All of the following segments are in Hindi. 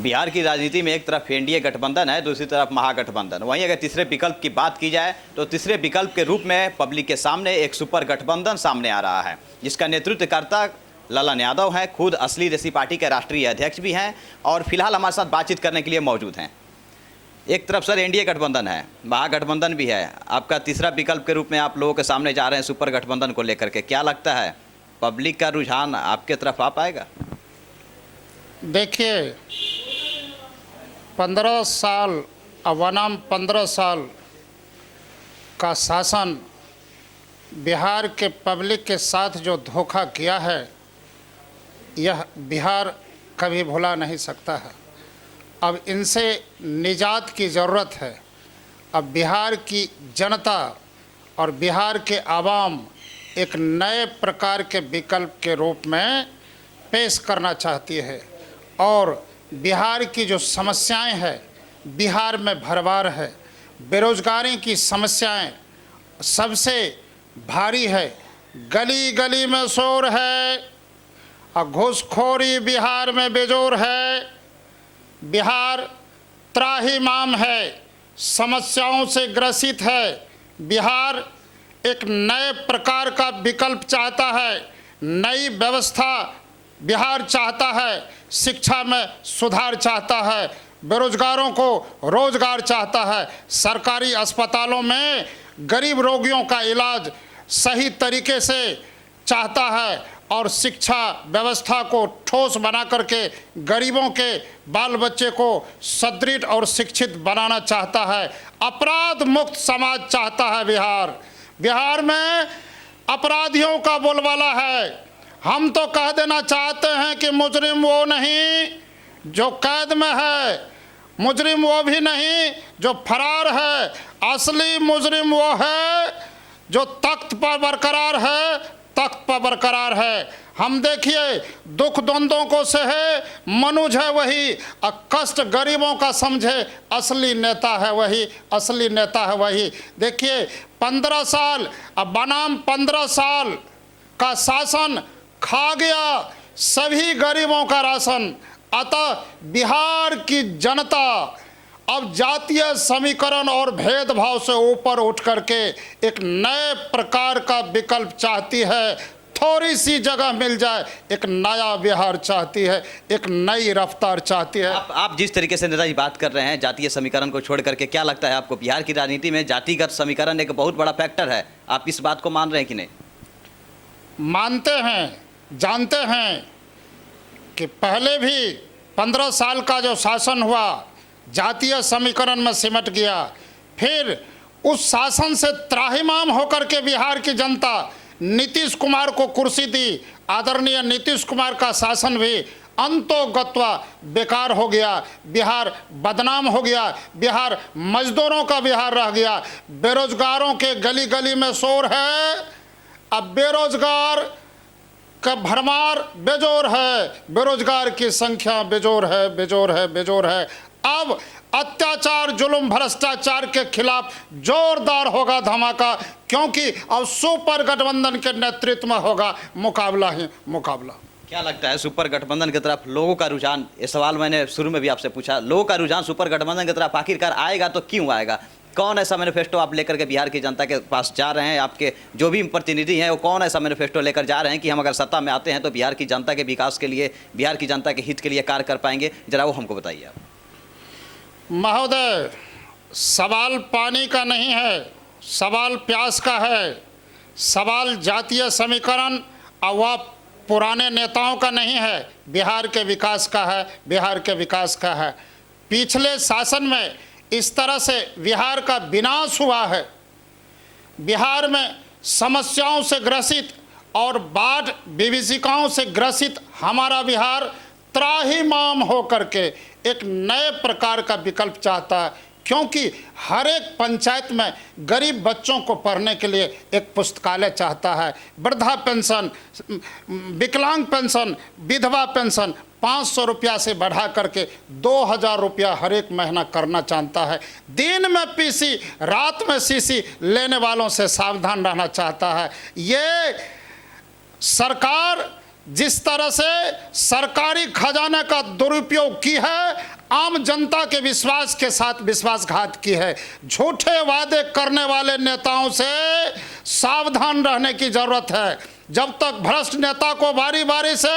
बिहार की राजनीति में एक तरफ एनडीए गठबंधन है, दूसरी तरफ महागठबंधन। वहीं अगर तीसरे विकल्प की बात की जाए तो तीसरे विकल्प के रूप में पब्लिक के सामने एक सुपर गठबंधन सामने आ रहा है, जिसका नेतृत्व करता ललन यादव हैं। खुद असली देशी पार्टी के राष्ट्रीय अध्यक्ष भी हैं और फिलहाल हमारे साथ बातचीत करने के लिए मौजूद हैं। एक तरफ सर एनडीए गठबंधन है, महागठबंधन भी है, आपका तीसरा विकल्प के रूप में आप लोगों के सामने जा रहे हैं सुपर गठबंधन को लेकर के। क्या लगता है पब्लिक का रुझान आपके तरफ आ पाएगा? देखिए, 15 साल अवनाम 15 साल का शासन बिहार के पब्लिक के साथ जो धोखा किया है, यह बिहार कभी भुला नहीं सकता है। अब इनसे निजात की ज़रूरत है। अब बिहार की जनता और बिहार के आवाम एक नए प्रकार के विकल्प के रूप में पेश करना चाहती है और बिहार की जो समस्याएं हैं, बिहार में भरमार है। बेरोजगारी की समस्याएं सबसे भारी है, गली गली में शोर है और घूसखोरी बिहार में बेजोर है। बिहार त्राहिमाम है, समस्याओं से ग्रसित है। बिहार एक नए प्रकार का विकल्प चाहता है, नई व्यवस्था बिहार चाहता है, शिक्षा में सुधार चाहता है, बेरोजगारों को रोजगार चाहता है, सरकारी अस्पतालों में गरीब रोगियों का इलाज सही तरीके से चाहता है और शिक्षा व्यवस्था को ठोस बना करके गरीबों के बाल बच्चे को सुदृढ़ और शिक्षित बनाना चाहता है। अपराध मुक्त समाज चाहता है बिहार। बिहार में अपराधियों का बोलबाला है। हम तो कह देना चाहते हैं कि मुजरिम वो नहीं जो कैद में है, मुजरिम वो भी नहीं जो फरार है, असली मुजरिम वो है जो तख्त पर बरकरार है, तख्त पर बरकरार है। हम देखिए, दुख द्वंद्वों को सहे मनुज है वही, और कष्ट गरीबों का समझे असली नेता है वही, असली नेता है वही। देखिए, 15 साल अब बनाम 15 साल का शासन खा गया सभी गरीबों का राशन। अतः बिहार की जनता अब जातीय समीकरण और भेदभाव से ऊपर उठ करके एक नए प्रकार का विकल्प चाहती है। थोड़ी सी जगह मिल जाए, एक नया बिहार चाहती है, एक नई रफ्तार चाहती है। आप जिस तरीके से नेताजी बात कर रहे हैं जातीय समीकरण को छोड़ करके, क्या लगता है आपको बिहार की राजनीति में जातिगत समीकरण एक बहुत बड़ा फैक्टर है? आप इस बात को मान रहे हैं कि नहीं? मानते हैं, जानते हैं कि पहले भी 15 साल का जो शासन हुआ जातीय समीकरण में सिमट गया। फिर उस शासन से त्राहिमाम होकर के बिहार की जनता नीतीश कुमार को कुर्सी दी। आदरणीय नीतीश कुमार का शासन भी अंतोगत्वा बेकार हो गया। बिहार बदनाम हो गया, बिहार मजदूरों का बिहार रह गया। बेरोजगारों के गली गली में शोर है। अब बेरोजगार का भरमार बेजोर है, बेरोजगार की संख्या बेजोर है, बेजोर है, बेजोर है। अब अत्याचार जुल्म भ्रष्टाचार के खिलाफ जोरदार होगा धमाका, क्योंकि अब सुपर गठबंधन के नेतृत्व में होगा मुकाबला ही मुकाबला। क्या लगता है सुपर गठबंधन की तरफ लोगों का रुझान? ये सवाल मैंने शुरू में भी आपसे पूछा, लोगों का रुझान सुपर गठबंधन की तरफ आखिरकार आएगा तो क्यों आएगा? कौन ऐसा मैनिफेस्टो आप लेकर के बिहार की जनता के पास जा रहे हैं? आपके जो भी प्रतिनिधि हैं वो कौन ऐसा मैनिफेस्टो लेकर जा रहे हैं कि हम अगर सत्ता में आते हैं तो बिहार की जनता के विकास के लिए, बिहार की जनता के हित के लिए कार्य कर पाएंगे? जरा वो हमको बताइए आप। महोदय, सवाल पानी का नहीं है, सवाल प्यास का है। सवाल जातीय समीकरण और वह पुराने नेताओं का नहीं है, बिहार के विकास का है, बिहार के विकास का है। पिछले शासन में इस तरह से बिहार का विनाश हुआ है। बिहार में समस्याओं से ग्रसित और बाढ़ विभीषिकाओं से ग्रसित हमारा बिहार त्राहिमाम होकर के एक नए प्रकार का विकल्प चाहता है, क्योंकि हर एक पंचायत में गरीब बच्चों को पढ़ने के लिए एक पुस्तकालय चाहता है। वृद्धा पेंशन, विकलांग पेंशन, विधवा पेंशन 500 रुपया से बढ़ा करके 2000 रुपया हर एक महीना करना चाहता है। दिन में पीसी रात में सीसी लेने वालों से सावधान रहना चाहता है। ये सरकार जिस तरह से सरकारी खजाने का दुरुपयोग की है, आम जनता के विश्वास के साथ विश्वासघात की है। झूठे वादे करने वाले नेताओं से सावधान रहने की जरूरत है। जब तक भ्रष्ट नेता को बारी बारी से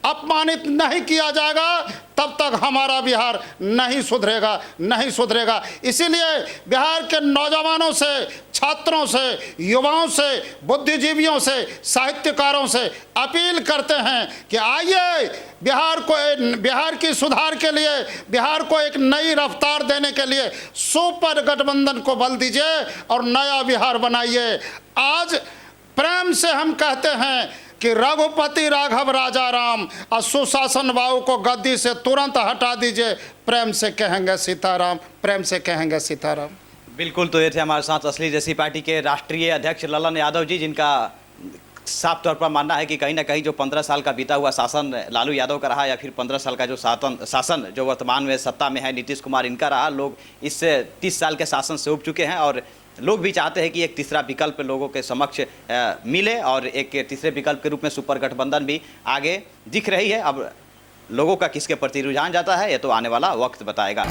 अपमानित नहीं किया जाएगा, तब तक हमारा बिहार नहीं सुधरेगा। इसीलिए बिहार के नौजवानों से, छात्रों से, युवाओं से, बुद्धिजीवियों से, साहित्यकारों से अपील करते हैं कि आइए बिहार की सुधार के लिए, बिहार को एक नई रफ्तार देने के लिए सुपर गठबंधन को बल दीजिए और नया बिहार बनाइए। आज प्रेम से हम कहते हैं कि रघुपति राघव राजा राम और सुशासन बाबू को गद्दी से तुरंत हटा दीजिए। प्रेम से कहेंगे सीताराम, प्रेम से कहेंगे सीताराम। बिल्कुल, तो ये थे हमारे साथ असली देसी पार्टी के राष्ट्रीय अध्यक्ष ललन यादव जी, जिनका साफ तौर पर मानना है कि कहीं ना कहीं जो 15 साल का बीता हुआ शासन लालू यादव का रहा, या फिर 15 साल का जो शासन जो वर्तमान में सत्ता में है नीतीश कुमार इनका रहा, लोग इस 30 साल के शासन से उब चुके हैं और लोग भी चाहते हैं कि एक तीसरा विकल्प लोगों के समक्ष मिले और एक तीसरे विकल्प के रूप में सुपर गठबंधन भी आगे दिख रही है। अब लोगों का किसके प्रति रुझान जाता है, ये तो आने वाला वक्त बताएगा।